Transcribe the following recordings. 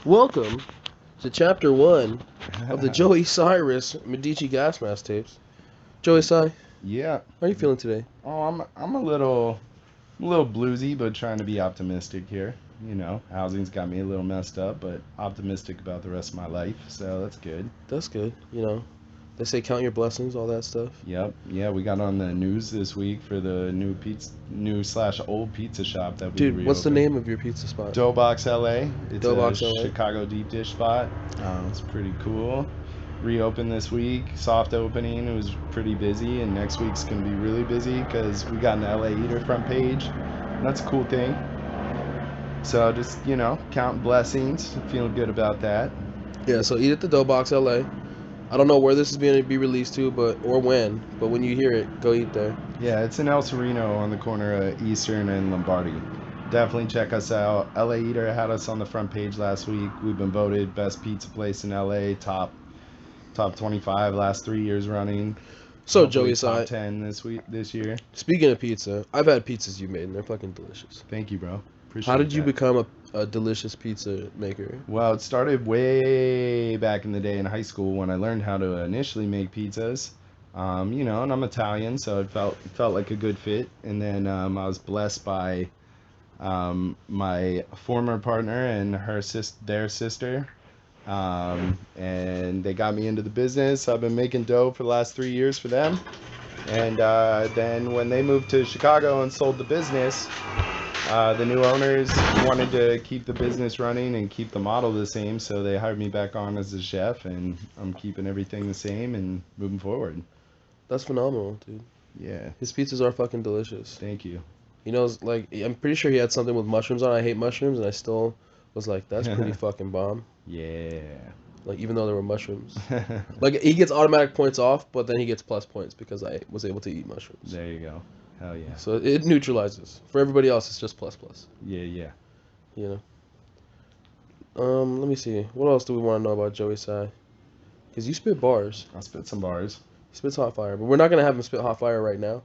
Welcome to Chapter 1 of the Joey Cyrus MediciGasMask tapes. Joey Cy, how Yeah. are you feeling today? Oh, I'm a little bluesy, but trying to be optimistic here. Housing's got me a little messed up, but optimistic about the rest of my life, so that's good. That's good. They say count your blessings, all that stuff. Yep. Yeah, we got on the news this week for the new slash old pizza shop that we Dude, what's the reopened. name of your pizza spot? Doughbox LA. It's a Doughbox LA. Chicago deep dish spot. It's pretty cool. Reopened this week, soft opening. It was pretty busy, and next week's gonna be really busy because we got an LA Eater front page. And that's a cool thing. So just counting blessings, feeling good about that. Yeah, so eat at the Doughbox LA. I don't know where this is going to be released to, or when you hear it, go eat there. Yeah, it's in El Sereno on the corner of Eastern and Lombardi. Definitely check us out. LA Eater had us on the front page last week. We've been voted best pizza place in LA, top 25 last 3 years running. So Hopefully Joey Cy, top 10 this year. speaking of pizza, I've had pizzas you made and they're fucking delicious. Thank you, bro. Appreciate How did you that. become a delicious pizza maker? Well, it started way back in the day in high school when I learned how to initially make pizzas. And I'm Italian, so it felt like a good fit. And then I was blessed by my former partner and their sister, and they got me into the business. I've been making dough for the last 3 years for them. And then when they moved to Chicago and sold the business, the new owners wanted to keep the business running and keep the model the same, so they hired me back on as a chef, and I'm keeping everything the same and moving forward. That's phenomenal, dude. Yeah, His pizzas are fucking delicious. thank you. Like I'm pretty sure he had something with mushrooms on. I hate mushrooms, and I still was like, that's pretty fucking bomb. Yeah. Like even though there were mushrooms, like he gets automatic points off, but then he gets plus points because I was able to eat mushrooms. There you go. Hell yeah. So it neutralizes. For everybody else, it's just plus plus. Yeah, yeah. You Let me see. What else do we want to know about Joey Sai? Because you spit bars. I'll spit some bars. He spits hot fire, but we're not gonna have him spit hot fire right now.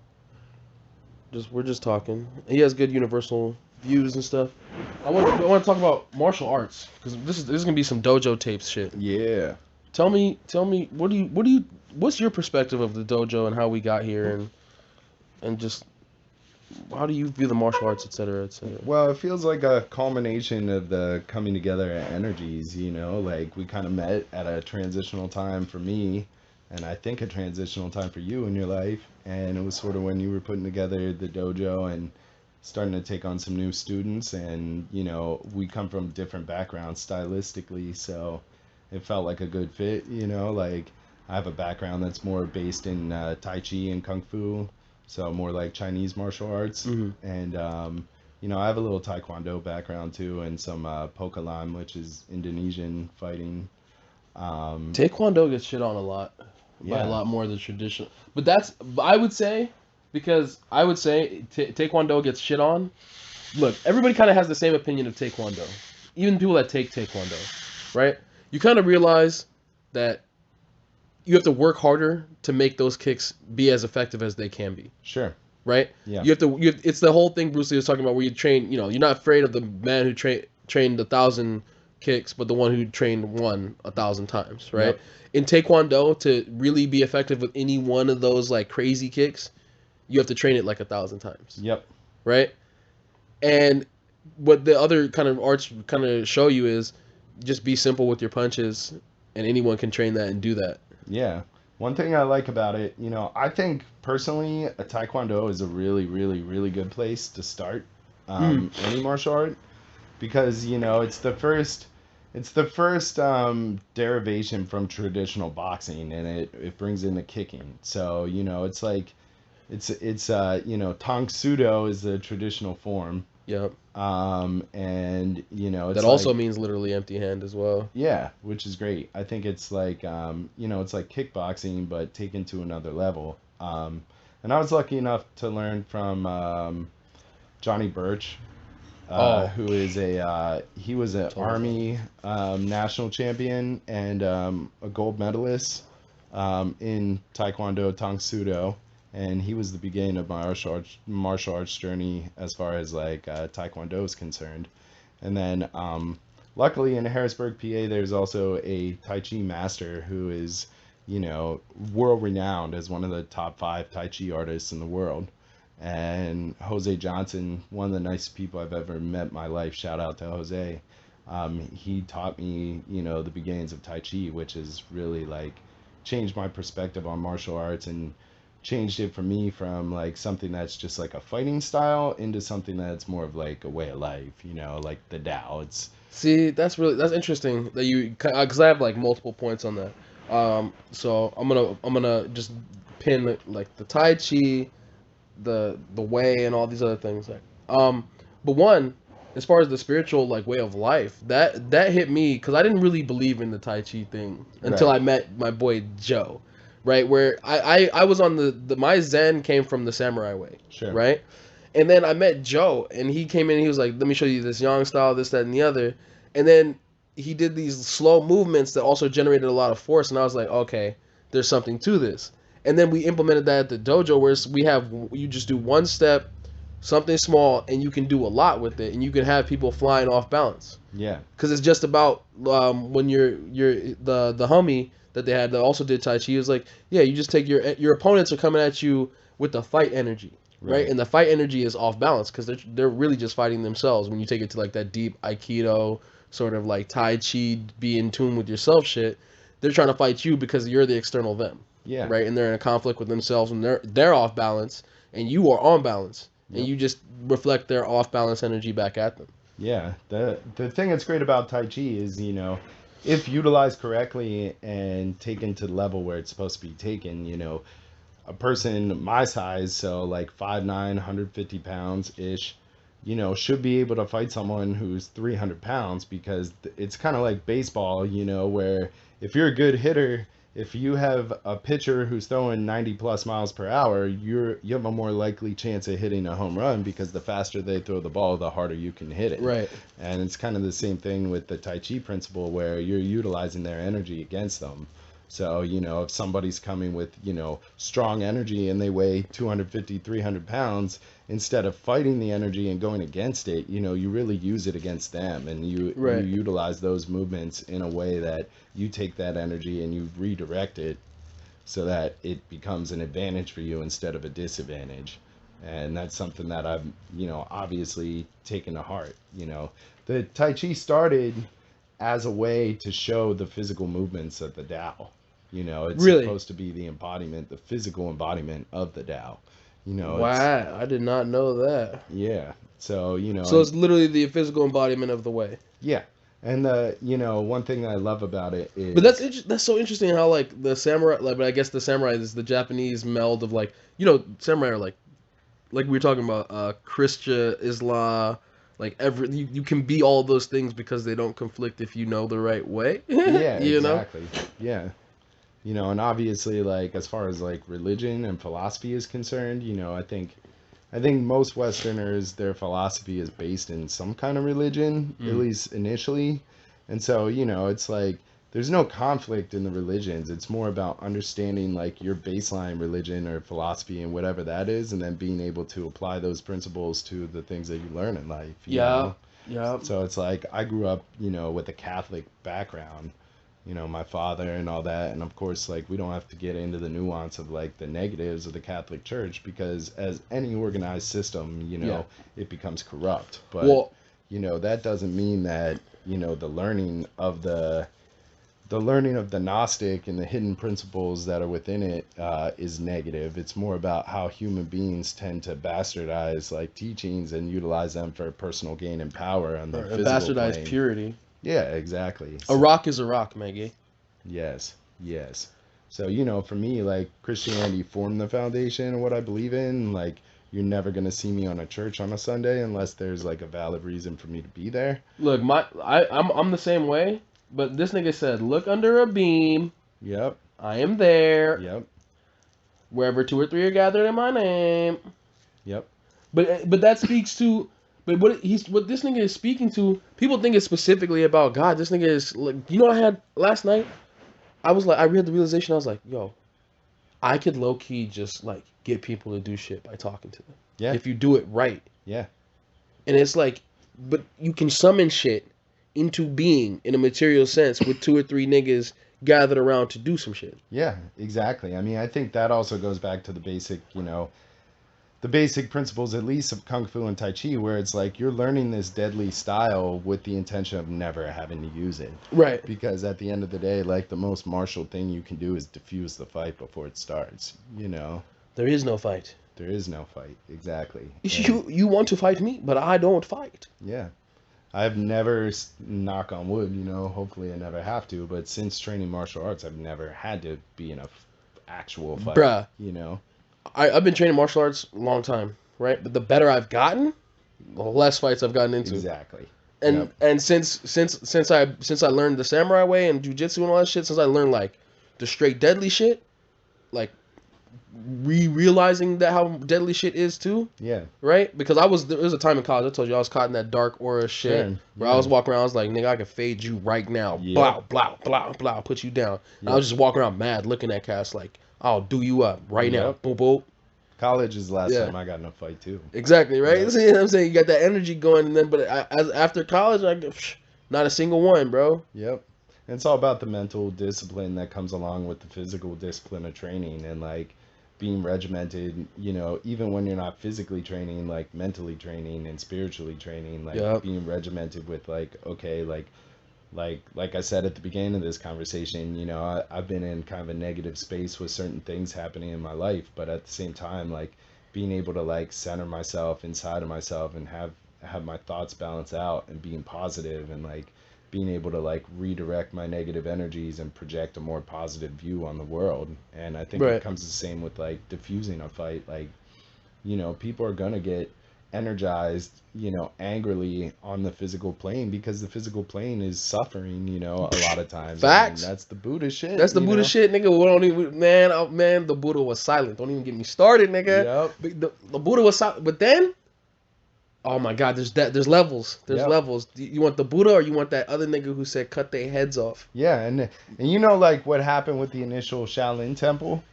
We're just talking. He has good universal views and stuff. I want to talk about martial arts because this is gonna be some dojo tapes shit. Yeah. Tell me what's your perspective of the dojo and how we got here and just how do you view the martial arts, etc., etc. Well, it feels like a culmination of the coming together energies, like we kind of met at a transitional time for me, and I think a transitional time for you in your life. And it was sort of when you were putting together the dojo and starting to take on some new students. And, we come from different backgrounds stylistically, so it felt like a good fit, like I have a background that's more based in Tai Chi and Kung Fu, so more like Chinese martial arts. Mm-hmm. And, I have a little Taekwondo background too, and some Pokalan, which is Indonesian fighting. Taekwondo gets shit on a lot by a Yeah, lot more than traditional, but that's I would say because I would say Taekwondo gets shit on. Look, everybody kind of has the same opinion of Taekwondo, even people that take Taekwondo, right? You kind of realize that you have to work harder to make those kicks be as effective as they can be, sure. right? Yeah, It's the whole thing Bruce Lee was talking about where you train, you're not afraid of the man who trained 1,000 kicks, but the one who trained one 1,000 times, right? Yep. In Taekwondo, to really be effective with any one of those like crazy kicks, you have to train it like 1,000 times, Yep. right? And what the other kind of arts kind of show you is just be simple with your punches, and anyone can train that and do that. Yeah. One thing I like about it, I think personally, a Taekwondo is a really, really, really good place to start any martial art because, it's the first derivation from traditional boxing, and it brings in the kicking. So, it's like Tang Sudo is the traditional form. Yep. And That it's also like, means literally empty hand as well. yeah, which is great. I think it's like it's like kickboxing but taken to another level. And I was lucky enough to learn from Johnny Birch, Oh, who is he was an totally. Army national champion and a gold medalist in Taekwondo Tang Sudo, and he was the beginning of my martial arts journey as far as like Taekwondo is concerned. And then luckily in Harrisburg, PA, there's also a Tai Chi master who is, world renowned as one of the top 5 Tai Chi artists in the world. And Jose Johnson, one of the nicest people I've ever met in my life. Shout out to Jose. He taught me, the beginnings of Tai Chi, which has really like changed my perspective on martial arts and changed it for me from like something that's just like a fighting style into something that's more of like a way of life, like the Tao. See, that's interesting that you, because I have like multiple points on that. So I'm gonna just pin like the Tai Chi, the way, and all these other things. Like, but one, as far as the spiritual like way of life, that hit me because I didn't really believe in the Tai Chi thing until Right. I met my boy Joe, right? Where I was on the my Zen came from the samurai way, Sure. right? And then I met Joe, and he came in and he was like, "Let me show you this yang style, this, that, and the other." And then he did these slow movements that also generated a lot of force, and I was like, "Okay, there's something to this." And then we implemented that at the dojo, where you just do one step, something small, and you can do a lot with it, and you can have people flying off balance. Yeah. Because it's just about when the homie that they had that also did Tai Chi, he was like, yeah, you just take your opponents are coming at you with the fight energy, right? And the fight energy is off balance because they're really just fighting themselves. When you take it to like that deep Aikido sort of like Tai Chi, be in tune with yourself shit, they're trying to fight you because you're the external them, Yeah. right? And they're in a conflict with themselves, and they're off balance, and you are on balance, and Yep. you just reflect their off balance energy back at them. Yeah, the thing that's great about Tai Chi is, if utilized correctly and taken to the level where it's supposed to be taken, a person my size, so like 5'9", 150 pounds ish, should be able to fight someone who's 300 pounds because it's kind of like baseball, where if you're a good hitter, if you have a pitcher who's throwing 90 plus miles per hour, you have a more likely chance of hitting a home run because the faster they throw the ball, the harder you can hit it. Right. And it's kind of the same thing with the Tai Chi principle where you're utilizing their energy against them. So, if somebody's coming with, strong energy and they weigh 250, 300 pounds, instead of fighting the energy and going against it, you really use it against them and you utilize those movements in a way that you take that energy and you redirect it so that it becomes an advantage for you instead of a disadvantage. And that's something that I've, obviously taken to heart. The Tai Chi started as a way to show the physical movements of the Tao. It's Really? supposed to be the embodiment, the physical embodiment of the Tao. Wow, I did not know that. Yeah. So, So it's literally the physical embodiment of the way. yeah. And one thing that I love about it is, But that's so interesting how like the samurai, like, but I guess the samurai is the Japanese meld of like, samurai are like we were talking about Christian, Islam, like you can be all those things because they don't conflict if you know the right way. yeah, You know? exactly. Yeah. And obviously, like as far as like religion and philosophy is concerned, I think most Westerners, their philosophy is based in some kind of religion, at least initially. And so, it's like there's no conflict in the religions. It's more about understanding like your baseline religion or philosophy and whatever that is, and then being able to apply those principles to the things that you learn in life. You know? Yeah. So it's like I grew up, with a Catholic background, my father and all that. And of course, like we don't have to get into the nuance of like the negatives of the Catholic Church because as any organized system, it becomes corrupt. But, Well, that doesn't mean that, the learning of the Gnostic and the hidden principles that are within it is negative. It's more about how human beings tend to bastardize like teachings and utilize them for personal gain and power on the physical bastardized plane. purity. Yeah, exactly. A rock is a rock, Maggie. Yes. So, for me, like Christianity formed the foundation of what I believe in. Like, you're never gonna see me on a church on a Sunday unless there's like a valid reason for me to be there. Look, I'm the same way, but this nigga said, "Look under a beam. Yep. I am there. Yep. Wherever 2 or 3 are gathered in my name." Yep. But that speaks to, but what this nigga is speaking to. People think it's specifically about God. This nigga is like, what I had last night. I was like, I read the realization. I was like, yo, I could low key just like get people to do shit by talking to them. Yeah. If you do it right. Yeah. And it's like, but you can summon shit into being in a material sense with 2 or 3 niggas gathered around to do some shit. Yeah, exactly. I mean, I think that also goes back to the basic, the basic principles, at least of Kung Fu and Tai Chi, where it's like you're learning this deadly style with the intention of never having to use it. Right. Because at the end of the day, like, the most martial thing you can do is diffuse the fight before it starts, There is no fight. There is no fight, exactly. You want to fight me, but I don't fight. Yeah. I've never, knock on wood, hopefully I never have to, but since training martial arts, I've never had to be in a actual fight. Bruh. I've been training martial arts a long time, right? But the better I've gotten, the less fights I've gotten into. Exactly. And since I learned the samurai way and jujitsu and all that shit, since I learned like the straight deadly shit, like realizing that how deadly shit is too. Yeah. Right? Because there was a time in college, I told you I was caught in that dark aura shit, where I was walking around, I was like, nigga, I can fade you right now. Yep. Blah, blah, blah, blah, put you down. And I was just walking around mad, looking at cats like, I'll do you up right now. Boom, boom. College is the last time I got in a fight too. Exactly, right? You know what I'm saying? You got that energy going, and then, but after college, not a single one, bro. Yep. And it's all about the mental discipline that comes along with the physical discipline of training, and like being regimented, even when you're not physically training, like mentally training and spiritually training, like being regimented with like, okay, like I said at the beginning of this conversation, I've been in kind of a negative space with certain things happening in my life, but at the same time, like being able to like center myself inside of myself and have my thoughts balance out and being positive, and like being able to like redirect my negative energies and project a more positive view on the world. And I think it comes the same with like diffusing a fight. Like, people are gonna get energized, angrily on the physical plane, because the physical plane is suffering, a lot of times. Facts. That's the Buddha shit. That's the Buddha shit, nigga. We don't even, man, the Buddha was silent. Don't even get me started, nigga. Yep. The Buddha was silent, but then, oh my God, there's levels. There's levels. You want the Buddha, or you want that other nigga who said cut their heads off? Yeah, and like what happened with the initial Shaolin temple.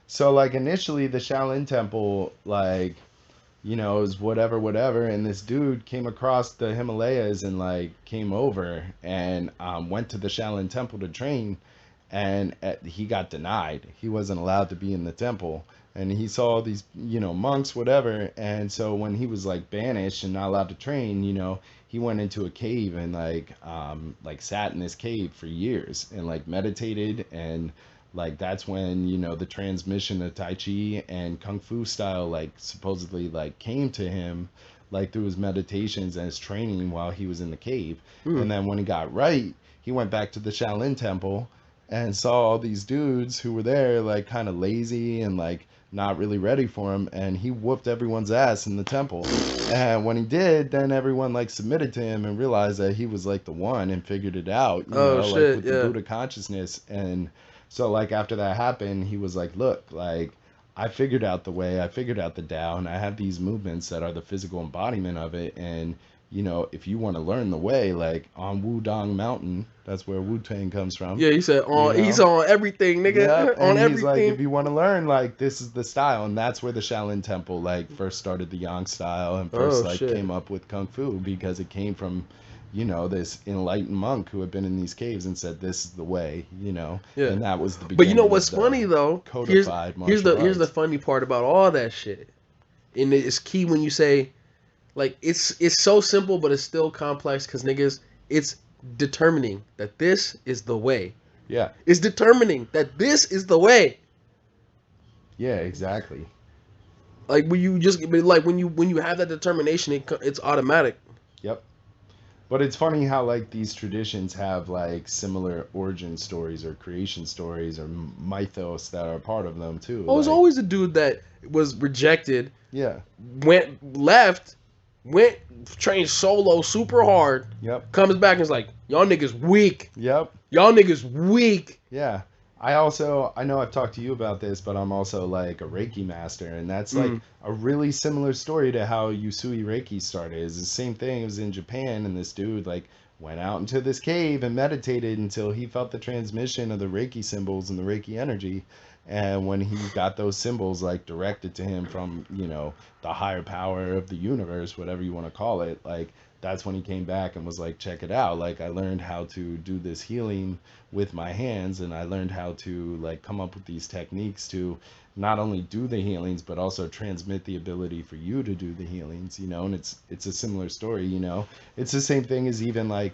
So like initially the Shaolin temple, like, it was whatever, and this dude came across the Himalayas and like came over and went to the Shaolin temple to train, and he got denied. He wasn't allowed to be in the temple, and he saw these monks, whatever, and so when he was like banished and not allowed to train, he went into a cave and like sat in this cave for years and like meditated, and like that's when the transmission of Tai Chi and Kung Fu style like supposedly like came to him, like through his meditations and his training while he was in the cave. And then when he got right, he went back to the Shaolin temple and saw all these dudes who were there like kind of lazy and like not really ready for him, and he whooped everyone's ass in the temple. And when he did, then everyone like submitted to him and realized that he was like the one and figured it out, like with the Buddha consciousness. And so like after that happened, he was like, look, like I figured out the way, I figured out the Tao, and I have these movements that are the physical embodiment of it. And if you want to learn the way, like on Wudang Mountain, that's where Wu-Tang comes from. Yeah, he said he's on everything, nigga. On and everything. He's like, if you want to learn, like this is the style, and that's where the Shaolin Temple like first started the Yang style and first came up with Kung Fu, because it came from this enlightened monk who had been in these caves and said, this is the way, and that was the beginning. But you know what's funny though? Codified here's the funny part about all that shit, and it's key when you say, like, it's so simple, but it's still complex, because niggas, it's determining that this is the way. Yeah. It's determining that this is the way. Yeah, exactly. Like when you have that determination, it's automatic. Yep. But it's funny how like these traditions have like similar origin stories or creation stories or mythos that are part of them too. Oh, there's always a dude that was rejected. Yeah. Went trained solo super hard. Yep. Comes back and is like, y'all niggas weak. Yep. Y'all niggas weak. Yeah. I know I've talked to you about this, but I'm also like a Reiki master, and that's like a really similar story to how Usui Reiki started. It's the same thing. It was in Japan, and this dude like went out into this cave and meditated until he felt the transmission of the Reiki symbols and the Reiki energy. And when he got those symbols like directed to him from, the higher power of the universe, whatever you want to call it, like that's when he came back and was like, check it out. Like, I learned how to do this healing with my hands, and I learned how to like come up with these techniques to not only do the healings but also transmit the ability for you to do the healings, you know. And it's a similar story, you know. It's the same thing as even like,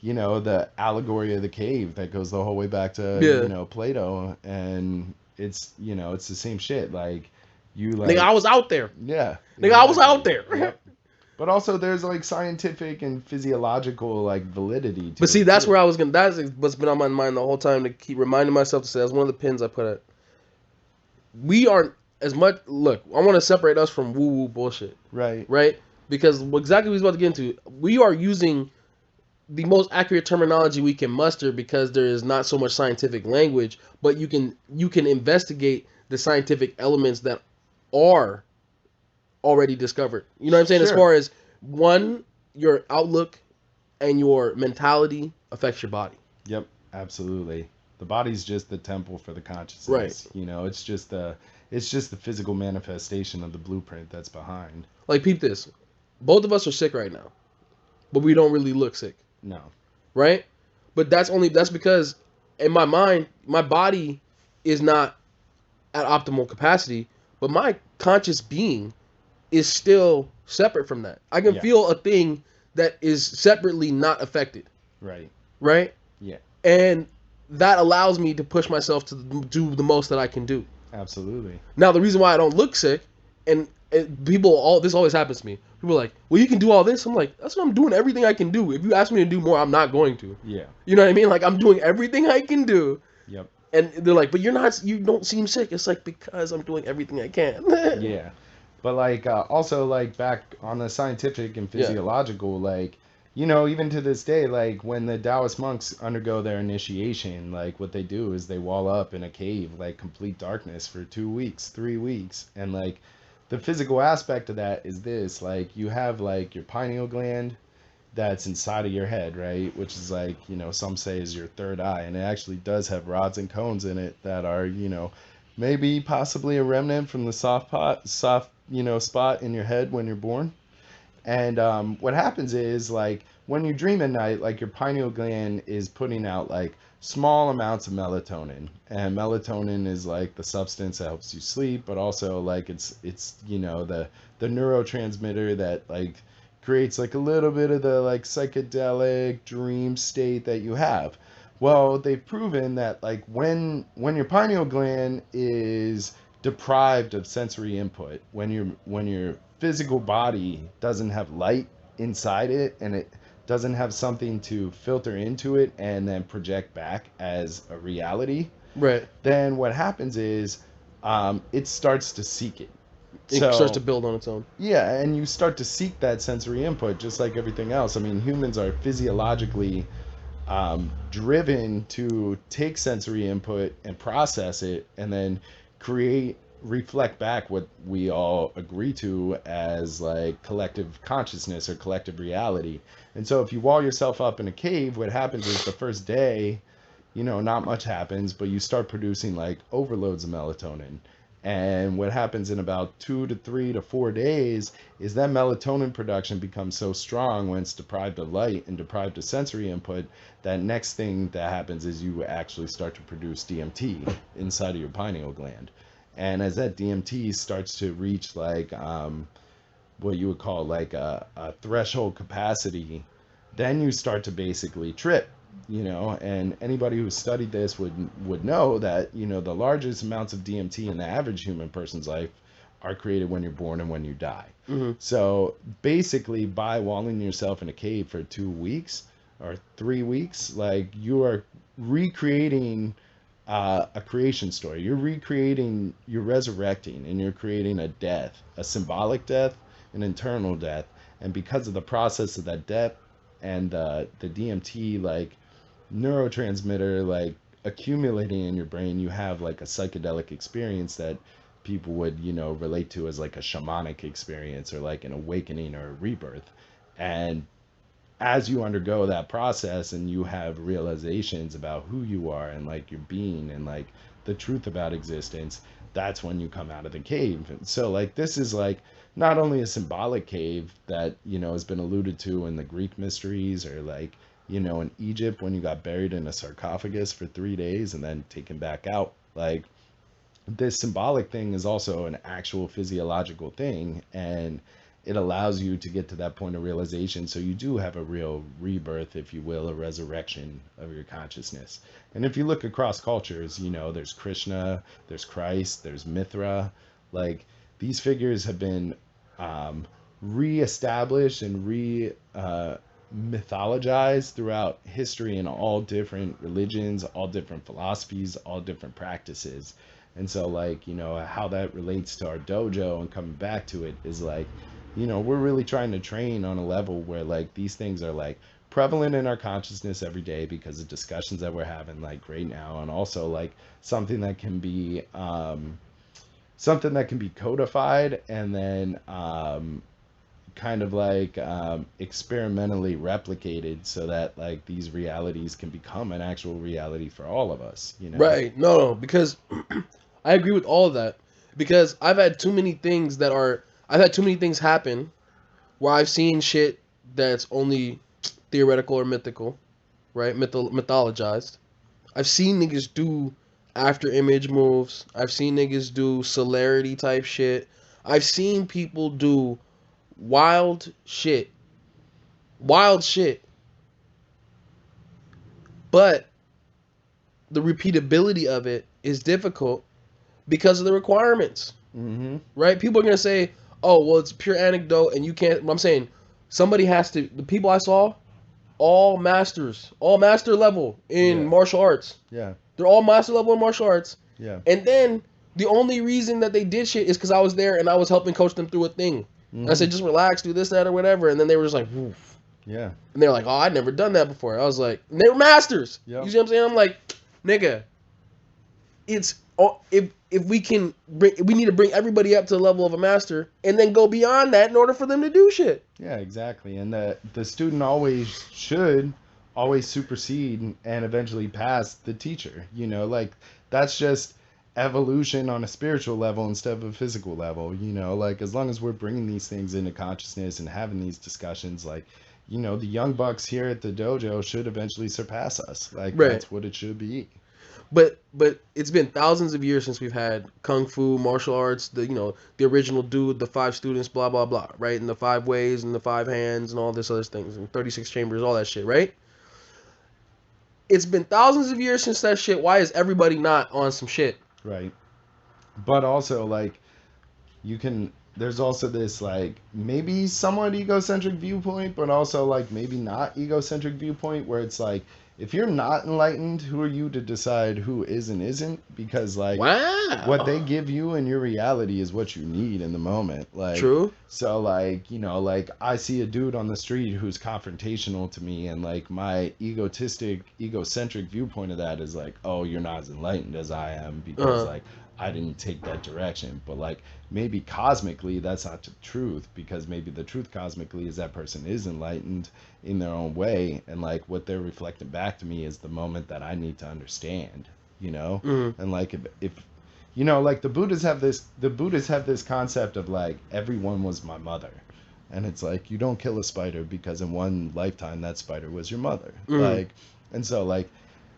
you know, the allegory of the cave that goes the whole way back to, Yeah. you know, Plato. And it's, you know, it's the same shit. Like, you Nigga, like, I was out there. yeah, Nigga, I was exactly. out there. Yep. But also there's like scientific and physiological like validity to But see, it that's too. where I was gonna. That's what's been on my mind the whole time, to keep reminding myself to say. That's one of the pins I put at. We aren't as much. Look, I want to separate us from woo woo bullshit, Right. right? Because exactly what he's about to get into, we are using the most accurate terminology we can muster because there is not so much scientific language, but you can investigate the scientific elements that are already discovered. You know what I'm saying? As Sure. far as one, your outlook and your mentality affects your body. Yep, absolutely. The body's just the temple for the consciousness. Right. You know, it's just the physical manifestation of the blueprint that's behind. Like, peep this. Both of us are sick right now, but we don't really look sick, No. right? But that's because in my mind, my body is not at optimal capacity, but my conscious being is still separate from that. I can Yeah. feel a thing that is separately not affected, Right. right? Yeah. And that allows me to push myself to do the most that I can do. Absolutely. Now, the reason why I don't look sick, and this always happens to me. People are like, well, you can do all this. I'm like, that's what I'm doing, everything I can do. If you ask me to do more, I'm not going to. Yeah. You know what I mean? Like, I'm doing everything I can do. Yep. And they're like, but you don't seem sick. It's like, because I'm doing everything I can. Yeah. But like also like back on the scientific and Yeah. physiological, like, you know, even to this day, like when the Taoist monks undergo their initiation, like what they do is they wall up in a cave, like complete darkness for 2 weeks, 3 weeks. And like the physical aspect of that is this, like you have like your pineal gland that's inside of your head, right? Which is like, you know, some say is your third eye. And it actually does have rods and cones in it that are, you know, maybe possibly a remnant from the soft, you know, spot in your head when you're born. And what happens is, like, when you dream at night, like, your pineal gland is putting out, like, small amounts of melatonin. And melatonin is, like, the substance that helps you sleep, but also, like, it's you know, the neurotransmitter that, like, creates, like, a little bit of the, like, psychedelic dream state that you have. Well, they've proven that, like, when your pineal gland is deprived of sensory input, when your physical body doesn't have light inside it and it doesn't have something to filter into it and then project back as a reality, Right. then what happens is it starts to seek it. It starts to So build on its own. yeah, and you start to seek that sensory input just like everything else. I mean, humans are physiologically driven to take sensory input and process it and then reflect back what we all agree to as like collective consciousness or collective reality. And so if you wall yourself up in a cave, what happens is the first day, you know, not much happens, but you start producing like overloads of melatonin. And what happens in about 2 to 3 to 4 days is that melatonin production becomes so strong when it's deprived of light and deprived of sensory input that next thing that happens is you actually start to produce DMT inside of your pineal gland. And as that DMT starts to reach like what you would call like a threshold capacity, then you start to basically trip, you know. And anybody who studied this would know that, you know, the largest amounts of DMT in the average human person's life are created when you're born and when you die. Mm-hmm. So basically, by walling yourself in a cave for 2 weeks or 3 weeks, like you are recreating a creation story. You're resurrecting, and you're creating a death, a symbolic death, an internal death. And because of the process of that death and the DMT, like neurotransmitter, like accumulating in your brain, you have like a psychedelic experience that people would, you know, relate to as like a shamanic experience or like an awakening or a rebirth. And as you undergo that process and you have realizations about who you are and like your being and like the truth about existence, that's when you come out of the cave. And so like this is like not only a symbolic cave that, you know, has been alluded to in the Greek mysteries, or like, you know, in Egypt when you got buried in a sarcophagus for 3 days and then taken back out. Like this symbolic thing is also an actual physiological thing, and it allows you to get to that point of realization, so you do have a real rebirth, if you will, a resurrection of your consciousness. And if you look across cultures, you know, there's Krishna, there's Christ, there's Mithra. Like these figures have been re-established and mythologized throughout history in all different religions, all different philosophies, all different practices. And so like, you know, how that relates to our dojo and coming back to it is like, you know, we're really trying to train on a level where like these things are like prevalent in our consciousness every day because of discussions that we're having like right now, and also like something that can be codified and then kind of like experimentally replicated so that like these realities can become an actual reality for all of us, you know? Right. No, because I agree with all of that. Because I've had too many things happen where I've seen shit that's only theoretical or mythical, right? Mythologized. I've seen niggas do after image moves. I've seen niggas do celerity type shit. I've seen people do wild shit. Wild shit. But the repeatability of it is difficult because of the requirements. Mm-hmm. Right? People are going to say, oh, well, it's pure anecdote and you can't. I'm saying somebody has to. The people I saw, all master level in martial arts. Yeah. They're all master level in martial arts. Yeah. And then the only reason that they did shit is because I was there and I was helping coach them through a thing. Mm-hmm. I said, just relax, do this, that, or whatever. And then they were just like, woof. Yeah. And they were like, oh, I'd never done that before. I was like, and they were masters. Yep. You see what I'm saying? I'm like, nigga, it's if we can bring, we need to bring everybody up to the level of a master and then go beyond that in order for them to do shit. Yeah, exactly. And the student should always supersede and eventually pass the teacher. You know, like that's just evolution on a spiritual level instead of a physical level. You know, like as long as we're bringing these things into consciousness and having these discussions, like, you know, the young bucks here at the dojo should eventually surpass us. Like That's what it should be. But it's been thousands of years since we've had kung fu, martial arts, the original dude, the 5 students, blah blah blah, right? And the 5 ways and the 5 hands and all this other things and 36 chambers, all that shit, right? It's been thousands of years since that shit. Why is everybody not on some shit? Right. But also like there's also this like maybe somewhat egocentric viewpoint, but also like maybe not egocentric viewpoint where it's like, if you're not enlightened, who are you to decide who is and isn't? Because like what they give you in your reality is what you need in the moment. Like true. So like, you know, like I see a dude on the street who's confrontational to me, and like my egocentric viewpoint of that is like, oh, you're not as enlightened as I am because like I didn't take that direction. But like maybe cosmically that's not the truth, because maybe the truth cosmically is that person is enlightened in their own way, and like what they're reflecting back to me is the moment that I need to understand, you know. And like if you know, like the Buddhists have this concept of like everyone was my mother, and it's like you don't kill a spider because in one lifetime that spider was your mother. Like, and so like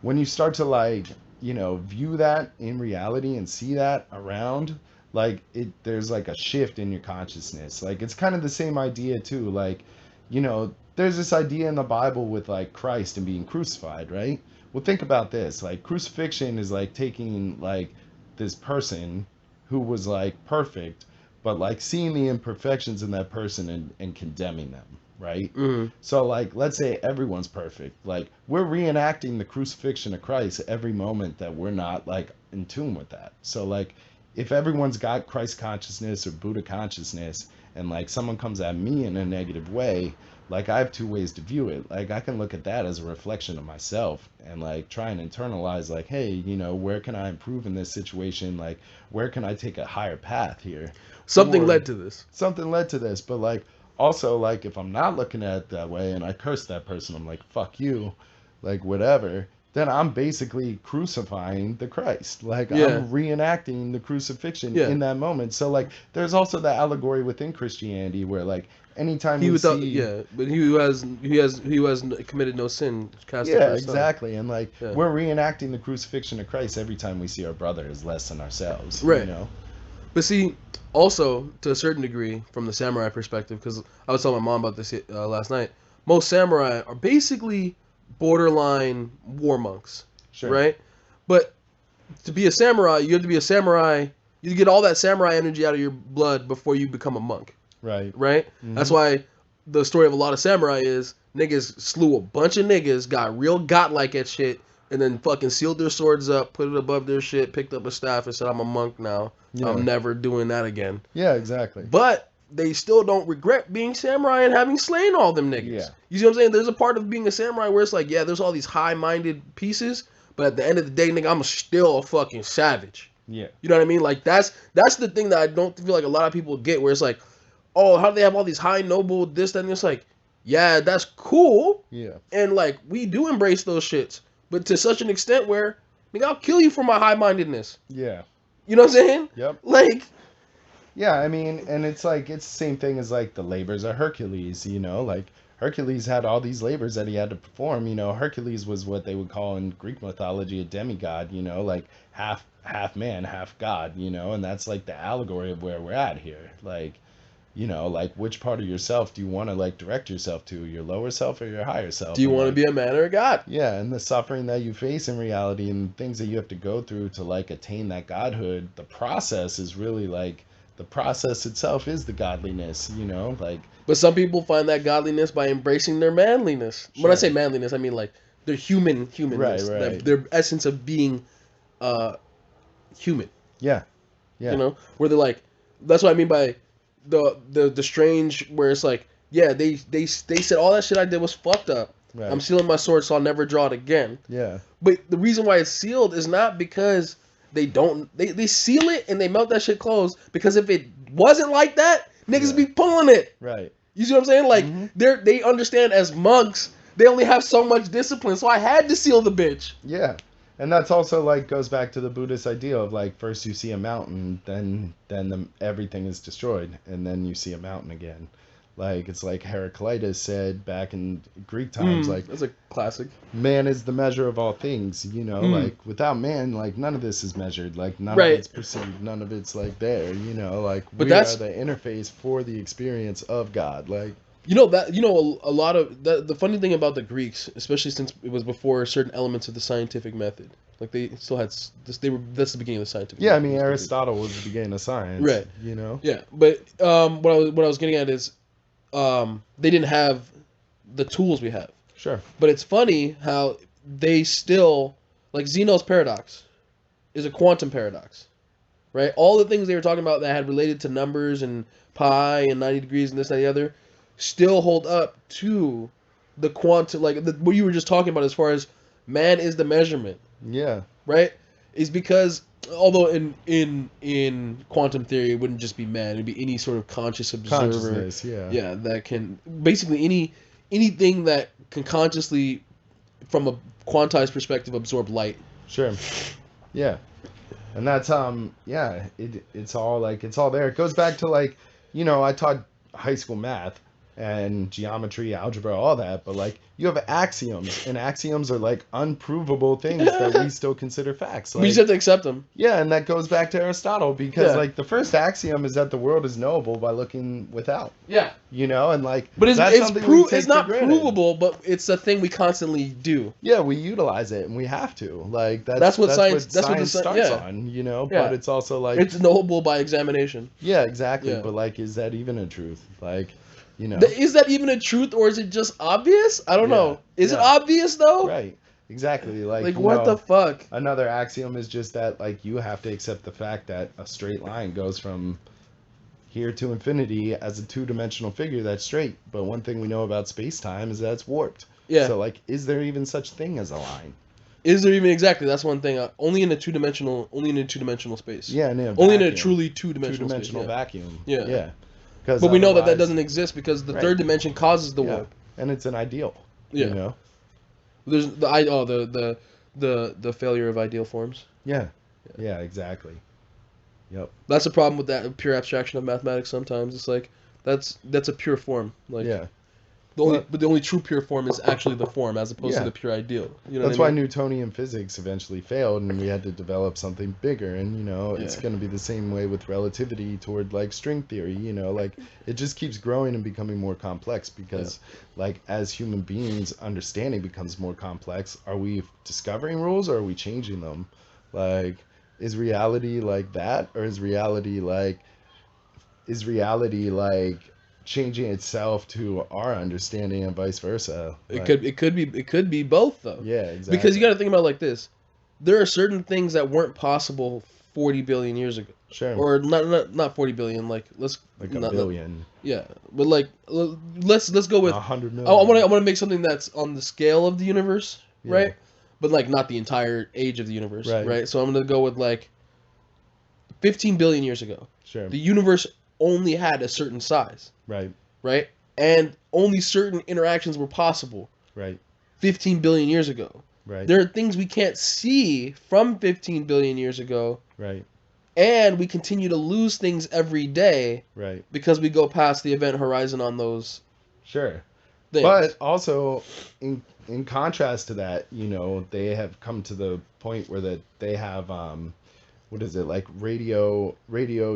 when you start to like, you know, view that in reality and see that around, like there's like a shift in your consciousness. Like it's kind of the same idea too, like, you know, there's this idea in the Bible with like Christ and being crucified, right? Well, think about this. Like crucifixion is like taking like this person who was like perfect, but like seeing the imperfections in that person and condemning them, right? So like, let's say everyone's perfect. Like we're reenacting the crucifixion of Christ every moment that we're not like in tune with that. So like if everyone's got Christ consciousness or Buddha consciousness, and like someone comes at me in a negative way, like I have 2 ways to view it. Like I can look at that as a reflection of myself and like try and internalize like, hey, you know, where can I improve in this situation? Like where can I take a higher path here? Something led to this. But like also like if I'm not looking at it that way and I curse that person, I'm like, fuck you, like whatever, then I'm basically crucifying the Christ. Like, Yeah. I'm reenacting the crucifixion Yeah. in that moment. So, like, there's also the allegory within Christianity where, like, anytime He we without, see... yeah, but he who has committed no sin cast the Yeah, first stone. exactly. And, like, Yeah. we're reenacting the crucifixion of Christ every time we see our brother as less than ourselves. Right. You know? But see, also to a certain degree, from the samurai perspective, because I was telling my mom about this last night. Most samurai are basically borderline war monks, Sure. right? But to be a samurai, you have to be a samurai. You get all that samurai energy out of your blood before you become a monk, Right. right? Mm-hmm. That's why the story of a lot of samurai is niggas slew a bunch of niggas, got real godlike at shit, and then fucking sealed their swords up, put it above their shit, picked up a staff, and said, "I'm a monk now. Yeah. I'm never doing that again." Yeah, exactly. But they still don't regret being samurai and having slain all them niggas. Yeah. You see what I'm saying? There's a part of being a samurai where it's like, yeah, there's all these high-minded pieces, but at the end of the day, nigga, I'm still a fucking savage. Yeah. You know what I mean? Like, that's the thing that I don't feel like a lot of people get, where it's like, oh, how do they have all these high noble this, that, and it's like, yeah, that's cool. Yeah. And, like, we do embrace those shits. But to such an extent where, nigga, I'll kill you for my high-mindedness. Yeah. You know what I'm saying? Yep. Like... Yeah, I mean, and it's like, it's the same thing as like the labors of Hercules, you know, like Hercules had all these labors that he had to perform, you know. Hercules was what they would call in Greek mythology a demigod, you know, like half man, half god, you know, and that's like the allegory of where we're at here. Like, you know, like which part of yourself do you want to like direct yourself to, your lower self or your higher self? Do you want to be a man or a god? Yeah, and the suffering that you face in reality and things that you have to go through to like attain that godhood, the process is really like, the process itself is the godliness, you know, like. But some people find that godliness by embracing their manliness. Sure. When I say manliness, I mean like their humanness, Right. their essence of being human. Yeah. Yeah. You know, where they're like, that's what I mean by the strange, where it's like, yeah, they said all that shit I did was fucked up. Right. I'm sealing my sword, so I'll never draw it again. Yeah. But the reason why it's sealed is not because they seal it and they melt that shit closed, because if it wasn't like that, niggas be pulling it. Right. You see what I'm saying? Like, they understand as monks, they only have so much discipline, so I had to seal the bitch. Yeah. And that's also like goes back to the Buddhist ideal of like, first you see a mountain, then everything is destroyed, and then you see a mountain again. Like, it's like Heraclitus said back in Greek times, like, that's a classic. Man is the measure of all things, you know, like, without man, like, none of this is measured, like, none Right. of it's perceived, none of it's, like, there, you know, like, But we that's- are the interface for the experience of God, like. You know that a lot of the funny thing about the Greeks, especially since it was before certain elements of the scientific method, like they still had this. That's the beginning of the scientific. Yeah, I method. mean, Aristotle was the beginning of science, Right. You know. Yeah, but what I was getting at is, they didn't have the tools we have. Sure. But it's funny how they still, like, Zeno's paradox is a quantum paradox, right? All the things they were talking about that had related to numbers and pi and 90 degrees and this and the other still hold up to the quantum, like what you were just talking about as far as man is the measurement, Yeah. right? Is because, although in quantum theory it wouldn't just be man, it'd be any sort of conscious observer. Consciousness, yeah. Yeah, that can basically anything that can consciously, from a quantized perspective, absorb light. Sure. Yeah. And that's yeah, it's all like, it's all there. It goes back to like, you know, I taught high school math and geometry, algebra, all that, but like, you have axioms, and axioms are like unprovable things that we still consider facts. Like, We just have to accept them. yeah, and that goes back to Aristotle, because Yeah. like the first axiom is that the world is knowable by looking without. Yeah, You know, and like, but that's something we take it's not for granted. provable, but it's a thing we constantly do. Yeah, we utilize it, and we have to. Like That's what science- that's what the starts yeah. on. You know, Yeah. but it's also like, It's knowable by examination. yeah, exactly. Yeah. But like, is that even a truth? Like, you know, Is that even a truth, or is it just obvious? I don't Yeah. know. Is it Yeah. obvious though? right? Exactly. Like, Like you what know, the fuck? Another axiom is just that like you have to accept the fact that a straight line goes from here to infinity as a two-dimensional figure that's straight. But one thing we know about space-time is that it's warped. Yeah. So like, is there even such thing as a line? Is there even exactly? That's one thing. Only in a two-dimensional space. Yeah, in a Only in a vacuum. truly two-dimensional space. two-dimensional Yeah. vacuum. Yeah. Yeah. But we know that otherwise- doesn't exist because the Right. third dimension causes the Yeah. warp. And it's an ideal. Yeah. You know? There's the the failure of ideal forms. Yeah, exactly. Yep. That's the problem with that pure abstraction of mathematics. Sometimes it's like that's a pure form. Like Yeah. the only true pure form is actually the form as opposed to Yeah. the pure ideal. You know That's what I why mean? Newtonian physics eventually failed, and we had to develop something bigger. And it's Yeah. going to be the same way with relativity toward like string theory. Like it just keeps growing and becoming more complex because, like, as human beings, understanding becomes more complex. Are we discovering rules, or are we changing them? Like, is reality like that, or is reality like changing itself to our understanding and vice versa? Like, It could be both though. yeah, Because you exactly. got to think about it like this. There are certain things that weren't possible 40 billion years ago. Sure. Or not 40 billion, like let's Like a not, billion, yeah, but like let's go with 100 million. I want to make something that's on the scale of the universe, Yeah. right? But like not the entire age of the universe, Right. right? So I'm going to go with like 15 billion years ago. Sure. The universe only had a certain size, Right. right? And only certain interactions were possible Right. 15 billion years ago. Right. There are things we can't see from 15 billion years ago, Right. and we continue to lose things every day Right. because we go past the event horizon on those Sure. things. But also, in contrast to that, they have come to the point where that they have what is it, like radio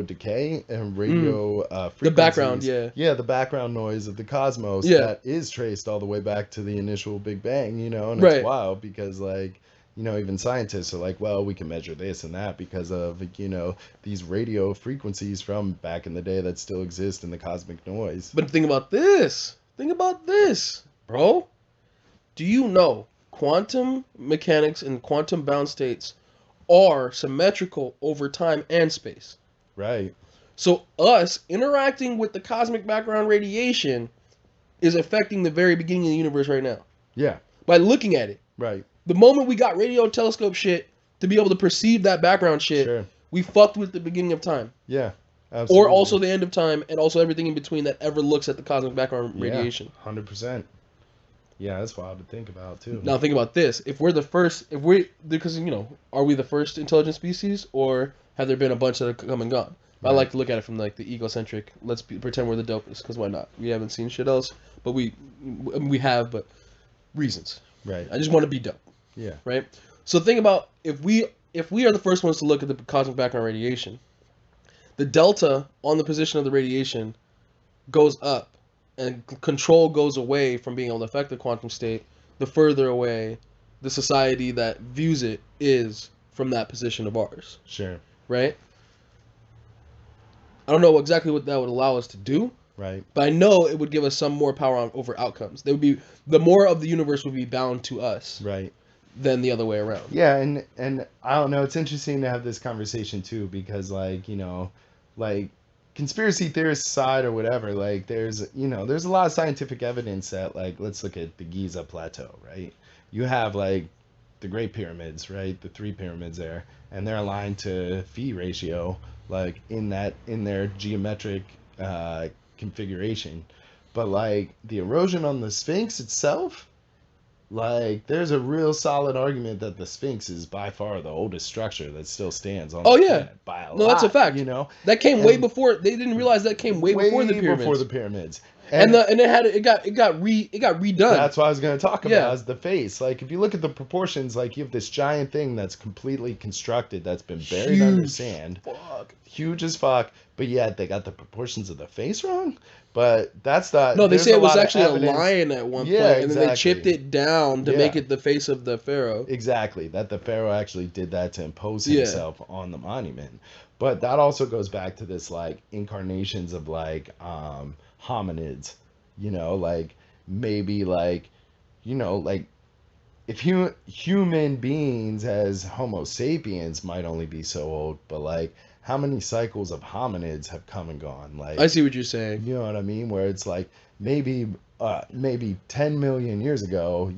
decay and radio frequencies. The background, yeah. Yeah, the background noise of the cosmos Yeah. that is traced all the way back to the initial Big Bang. And Right. it's wild because like. Even scientists are like, well, we can measure this and that because of, these radio frequencies from back in the day that still exist in the cosmic noise. But think about this. Think about this, bro. Do you know quantum mechanics and quantum bound states are symmetrical over time and space? Right. So us interacting with the cosmic background radiation is affecting the very beginning of the universe right now. Yeah. By looking at it. Right. The moment we got radio telescope shit to be able to perceive that background shit, Sure. we fucked with the beginning of time. Yeah. Absolutely. Or also the end of time, and also everything in between that ever looks at the cosmic background radiation. 100%. Yeah, that's wild to think about too. Now think about this: if we're the first, because are we the first intelligent species, or have there been a bunch that have come and gone? Right. I like to look at it from like the egocentric. Pretend we're the dopest, because why not? We haven't seen shit else, but we have, but reasons. Right. I just want to be dope. Yeah. Right. So think about if we are the first ones to look at the cosmic background radiation, the delta on the position of the radiation goes up, and control goes away from being able to affect the quantum state. The further away the society that views it is from that position of ours. Sure. Right? I don't know exactly what that would allow us to do. Right. But I know it would give us some more power over outcomes. The more of the universe would be bound to us. Right. Than the other way around. Yeah, and I don't know, it's interesting to have this conversation too because like, like conspiracy theorist side or whatever, like there's a lot of scientific evidence that like let's look at the Giza plateau, right? You have like the Great Pyramids, right? The 3 pyramids there, and they're aligned to phi ratio like in their geometric configuration. But like the erosion on the Sphinx itself, like, there's a real solid argument that the Sphinx is by far the oldest structure that still stands on the planet by a lot. That's a fact. That came way before. They didn't realize that came way before the pyramids. Before the pyramids. And it got redone. That's what I was going to talk about is the face. Like, if you look at the proportions, like you have this giant thing that's completely constructed, that's been buried under sand. Huge as fuck. But yet they got the proportions of the face wrong. But that's not. No, they say it was actually a lion at one point, and then they chipped it down to make it the face of the pharaoh. Exactly, that the pharaoh actually did that to impose himself on the monument. But that also goes back to this like incarnations of like hominids, like maybe like like if human beings as Homo sapiens might only be so old, but like how many cycles of hominids have come and gone? Like, I see what you're saying. You know what I mean? Where it's like maybe 10 million years ago,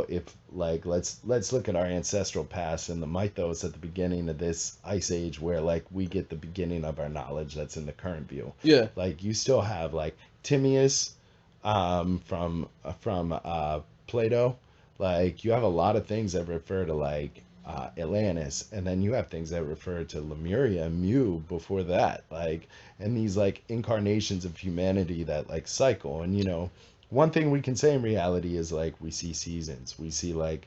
if like let's look at our ancestral past and the mythos at the beginning of this ice age, where like we get the beginning of our knowledge that's in the current view. Yeah. Like you still have like Timaeus from Plato. Like you have a lot of things that refer to like Atlantis, and then you have things that refer to Lemuria and Mu before that, like, and these like incarnations of humanity that like cycle. And you know, one thing we can say in reality is like we see seasons, we see like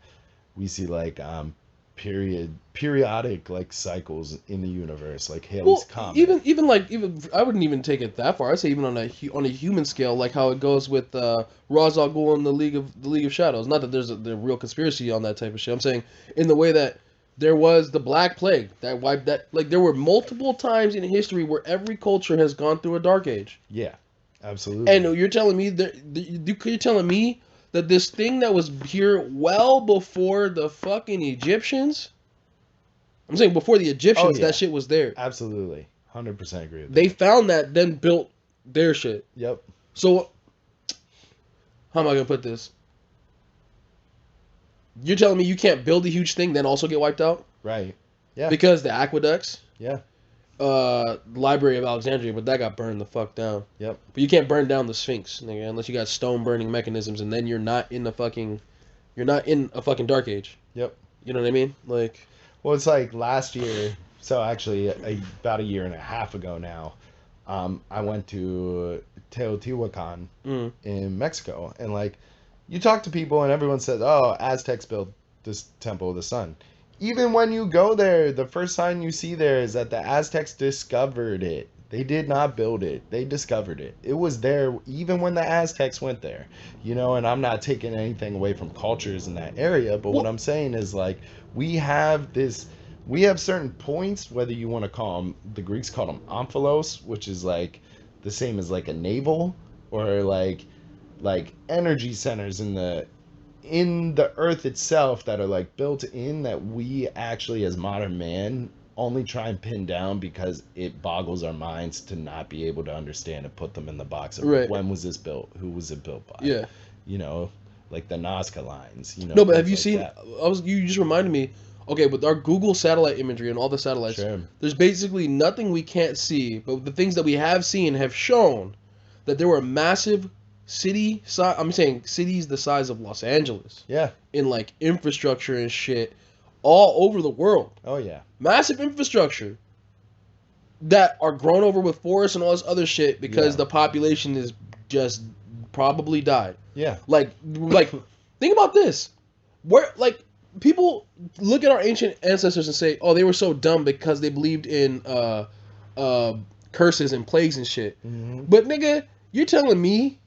periodic like cycles in the universe, like Halley's Comet. Even I wouldn't even take it that far. I'd say even on a human scale, like how it goes with Ra's al Ghul and the League of Shadows. Not that there's the real conspiracy on that type of shit. I'm saying in the way that there was the Black Plague that wiped that. Like there were multiple times in history where every culture has gone through a dark age. Yeah, absolutely. And you're telling me you're telling me that this thing that was here well before the fucking Egyptians. I'm saying before the Egyptians, that shit was there. Absolutely. 100% agree with They found that, then built their shit. Yep. So, how am I going to put this? You're telling me you can't build a huge thing, then also get wiped out? Right. Yeah. Because the aqueducts? Yeah. Library of Alexandria, but that got burned the fuck down. Yep. But you can't burn down the Sphinx, nigga, unless you got stone burning mechanisms, and then you're not in a fucking dark age. Yep. You know what I mean? Like... Well, it's like last year, so actually about a year and a half ago now, I went to Teotihuacan in Mexico. And like, you talk to people and everyone says, oh, Aztecs built this Temple of the Sun. Even when you go there, the first sign you see there is that the Aztecs discovered it. They did not build it. They discovered it. It was there even when the Aztecs went there. You know, and I'm not taking anything away from cultures in that area, but what I'm saying is like we have certain points, whether you want to call them, the Greeks called them omphalos, which is like the same as like a navel, or like energy centers in the earth itself that are like built in, that we actually as modern man only try and pin down because it boggles our minds to not be able to understand and put them in the box of when was this built, who was it built by, you know, like the Nazca lines, you know. No, but have you seen you just reminded me, okay, with our Google satellite imagery and all the satellites, there's basically nothing we can't see, but the things that we have seen have shown that there were massive cities the size of Los Angeles, in like infrastructure and shit all over the world. Oh yeah. Massive infrastructure that are grown over with forests and all this other shit because the population is just probably died. Yeah. Like think about this. Where like people look at our ancient ancestors and say, "Oh, they were so dumb because they believed in curses and plagues and shit." Mm-hmm. But nigga, you're telling me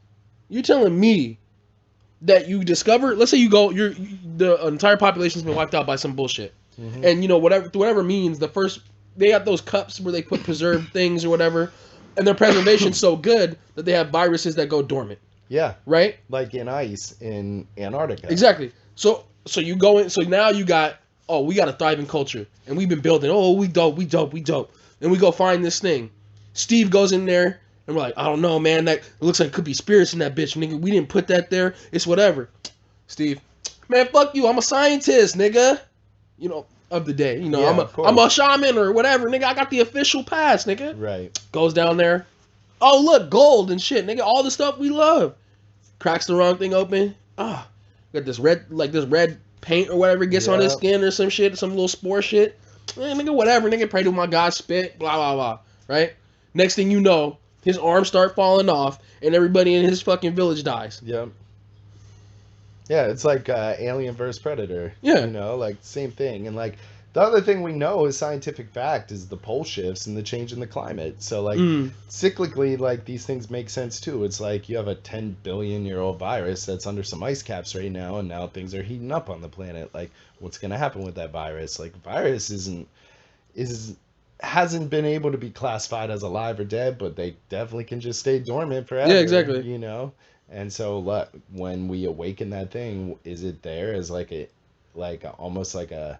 that you discover, let's say you go, the entire population's been wiped out by some bullshit. Mm-hmm. And you know, whatever means, they got those cups where they put preserved things or whatever, and their preservation's so good that they have viruses that go dormant. Yeah. Right? Like in ice in Antarctica. Exactly. So you go in, so now you got, oh, we got a thriving culture, and we've been building, oh, we dope. And we go find this thing. Steve goes in there, and we're like, I don't know, man, that it looks like it could be spirits in that bitch, nigga. We didn't put that there. It's whatever. Steve, man, fuck you. I'm a scientist, nigga. You know, of the day. You know, yeah, I'm a shaman or whatever, nigga. I got the official pass, nigga. Right. Goes down there. Oh, look, gold and shit, nigga. All the stuff we love. Cracks the wrong thing open. Ah, got this red paint or whatever gets on his skin or some shit, some little spore shit. Nigga, whatever. Nigga, pray to my God, spit, blah, blah, blah. Right? Next thing you know, his arms start falling off, and everybody in his fucking village dies. Yep. Yeah, it's like Alien vs. Predator. Yeah. You know, like, same thing. And, like, the other thing we know is scientific fact is the pole shifts and the change in the climate. So, like, cyclically, like, these things make sense, too. It's like you have a 10 billion-year-old virus that's under some ice caps right now, and now things are heating up on the planet. Like, what's going to happen with that virus? Like, virus hasn't been able to be classified as alive or dead, but they definitely can just stay dormant forever. Yeah, exactly. You know? And so when we awaken that thing, is it there as almost like a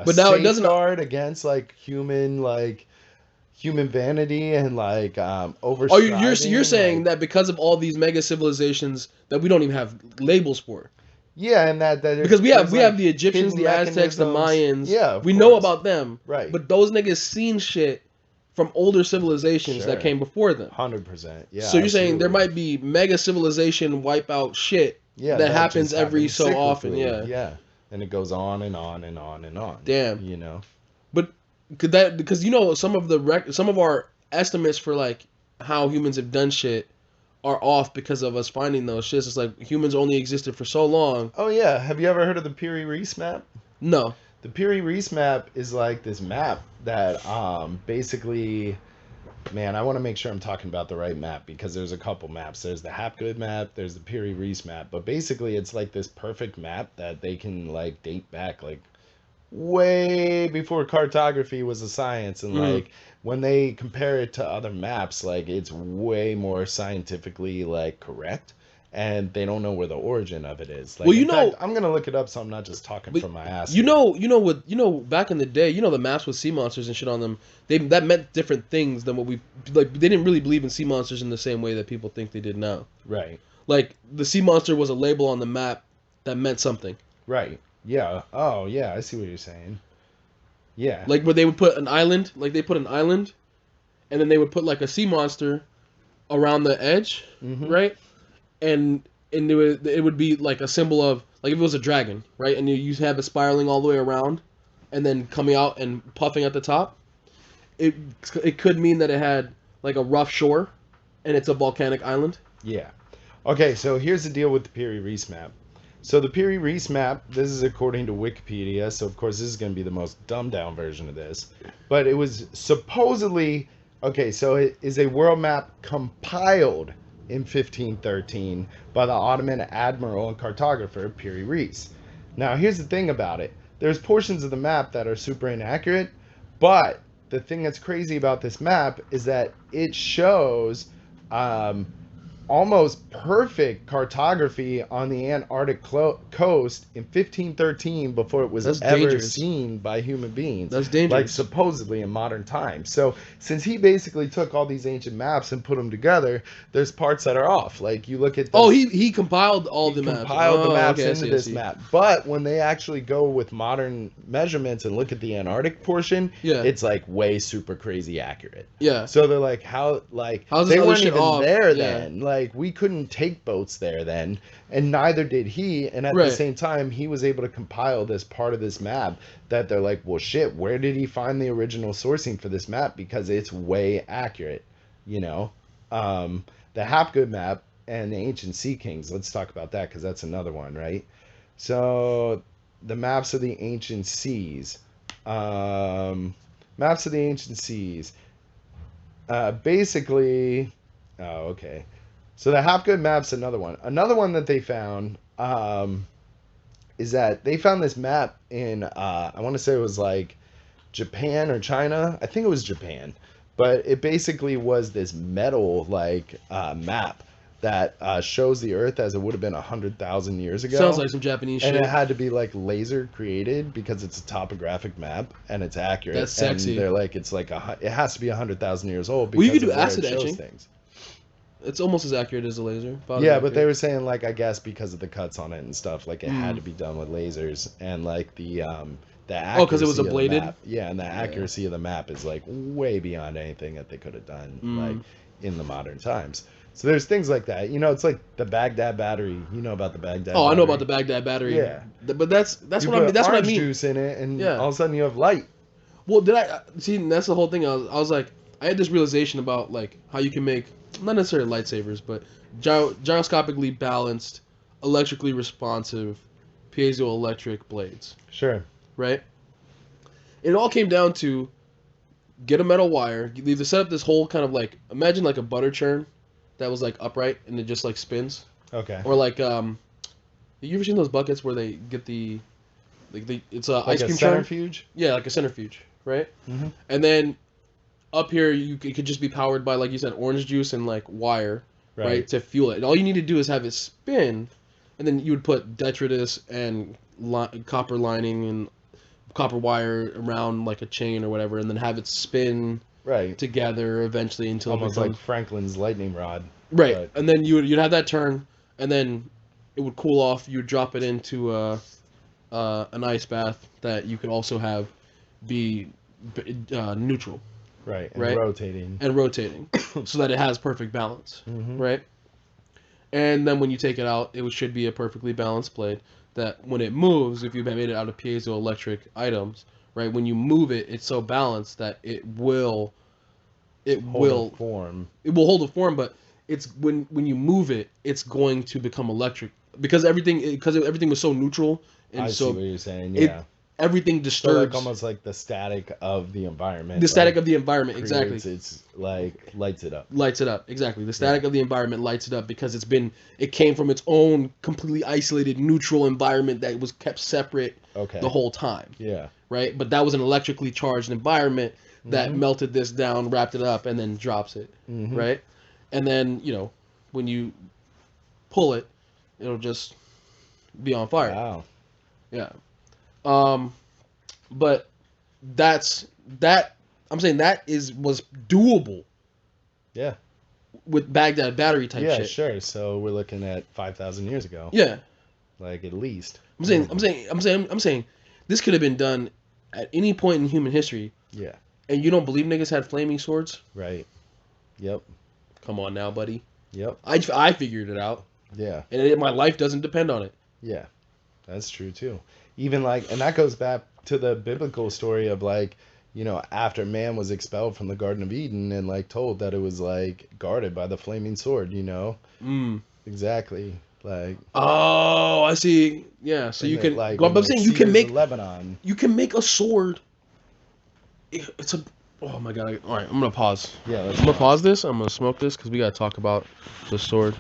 but now it doesn't guard against like human vanity and like overstriding? Oh, you're saying that because of all these mega civilizations that we don't even have labels for. Yeah, and that because we have the Egyptians, the Aztecs, the Mayans. Yeah, we know about them. Right. But those niggas seen shit from older civilizations that came before them. 100%. Yeah. So you're saying there might be mega civilization wipeout shit that happens every so often. Yeah. Yeah. And it goes on and on and on and on. Damn. You know? But could that, because you know some of our estimates for like how humans have done shit are off because of us finding those shits. It's like humans only existed for so long. Oh, yeah. Have you ever heard of the Piri-Reis map? No. The Piri-Reis map is like this map that basically... Man, I want to make sure I'm talking about the right map because there's a couple maps. There's the Hapgood map, there's the Piri-Reis map, but basically it's like this perfect map that they can like date back like way before cartography was a science, and like when they compare it to other maps, like it's way more scientifically like correct, and they don't know where the origin of it is. Like, well, you in know, fact, I'm gonna look it up so I'm not just talking from my ass. You know, back in the day, the maps with sea monsters and shit on them, that meant different things than what we like. They didn't really believe in sea monsters in the same way that people think they did now. Right. Like the sea monster was a label on the map that meant something. Right. Yeah. Oh, yeah. I see what you're saying. Yeah. Like where they would put an island, like they put an island, and then they would put like a sea monster around the edge, right? And it would be like a symbol of, like if it was a dragon, right? And you have it spiraling all the way around, and then coming out and puffing at the top. It could mean that it had like a rough shore, and it's a volcanic island. Yeah. Okay, so here's the deal with the Piri-Reis map. So the Piri-Reis map, this is according to Wikipedia, so of course this is going to be the most dumbed down version of this. But it was supposedly, okay, so it is a world map compiled in 1513 by the Ottoman admiral and cartographer Piri-Reis. Now here's the thing about it. There's portions of the map that are super inaccurate, but the thing that's crazy about this map is that it shows almost perfect cartography on the Antarctic coast in 1513 before it was ever seen by human beings. That's dangerous. Like supposedly in modern times. So since he basically took all these ancient maps and put them together, there's parts that are off. Like you look at this, he compiled all the maps. Compiled the maps into this map. But when they actually go with modern measurements and look at the Antarctic portion, it's like way super crazy accurate. Yeah. So they're like, how's they weren't even there then. Like we couldn't take boats there then, and neither did he. And at the same time, he was able to compile this part of this map that they're like, well, shit, where did he find the original sourcing for this map? Because it's way accurate, The Hapgood map and the Ancient Sea Kings. Let's talk about that because that's another one, right? So the maps of the ancient seas. Maps of the ancient seas. Basically, okay. So the Hapgood map's another one. Another one that they found is that they found this map in, I want to say it was like Japan or China. I think it was Japan. But it basically was this metal like map that shows the Earth as it would have been 100,000 years ago. Sounds like some Japanese shit. And it had to be like laser created because it's a topographic map and it's accurate. That's sexy. And they're like, it has to be 100,000 years old. Well, you could do acid etching. Things. It's almost as accurate as a laser. Yeah, but they were saying like, I guess because of the cuts on it and stuff, like it had to be done with lasers, and like the accuracy because it was a bladed. And the accuracy of the map is like way beyond anything that they could have done like in the modern times. So there's things like that. It's like the Baghdad battery. You know about the Baghdad battery. I know about the Baghdad battery. Yeah. But that's what I mean. That's what I mean. Juice in it, and all of a sudden you have light. Well, did I see? That's the whole thing. I was like, I had this realization about like how you can make not necessarily lightsabers, but gyroscopically balanced, electrically responsive, piezoelectric blades. Sure. Right. It all came down to get a metal wire. You either set up this whole kind of like, imagine like a butter churn that was like upright and it just like spins. Okay. Or like you ever seen those buckets where they get it's a ice cream centrifuge churn? Yeah, like a centrifuge, right? Mm-hmm. And then up here it could just be powered by, like you said, orange juice and like wire, right, to fuel it. And all you need to do is have it spin, and then you would put detritus and copper lining and copper wire around like a chain or whatever, and then have it spin together eventually until almost like Franklin's lightning rod. Right, but... and then you'd have that turn, and then it would cool off. You would drop it into an ice bath that you could also have be neutral. Right, and rotating, so that it has perfect balance, right? And then when you take it out, it should be a perfectly balanced blade. that when it moves, if you've made it out of piezoelectric items, right? When you move it, it's so balanced that it will Hold a form. it will hold a form, but it's when you move it, it's going to become electric because everything was so neutral and I so see what you're saying. Yeah. everything So disturbs like almost like the static of the environment. the static like, of the environment. Exactly. It's like lights it up. Lights it up. Exactly. The static of the environment lights it up because it came from its own completely isolated neutral environment that was kept separate Okay. the whole time. Yeah. Right? But that was an electrically charged environment that Mhm. melted this down, wrapped it up, and then drops it. Mhm. Right? And then, when you pull it, it'll just be on fire. Wow. Yeah. But that I'm saying was doable Yeah. with Baghdad battery type Yeah, shit. sure. So we're looking at 5,000 years ago. Yeah. Like at least. I'm saying this could have been done at any point in human history. Yeah. And you don't believe niggas had flaming swords? Right. Yep. Come on now, buddy. Yep. I figured it out. Yeah. And my life doesn't depend on it. Yeah. That's true too. Even like, and that goes back to the biblical story of like, after man was expelled from the Garden of Eden and like told that it was like guarded by the flaming sword, Exactly. Like, oh, I see. Yeah, so you can like, but I'm saying you can make Lebanon. you can make a sword. It's a oh my god. All right, I'm going to pause. Yeah, I'm going to pause this. I'm going to smoke this cuz we got to talk about the sword.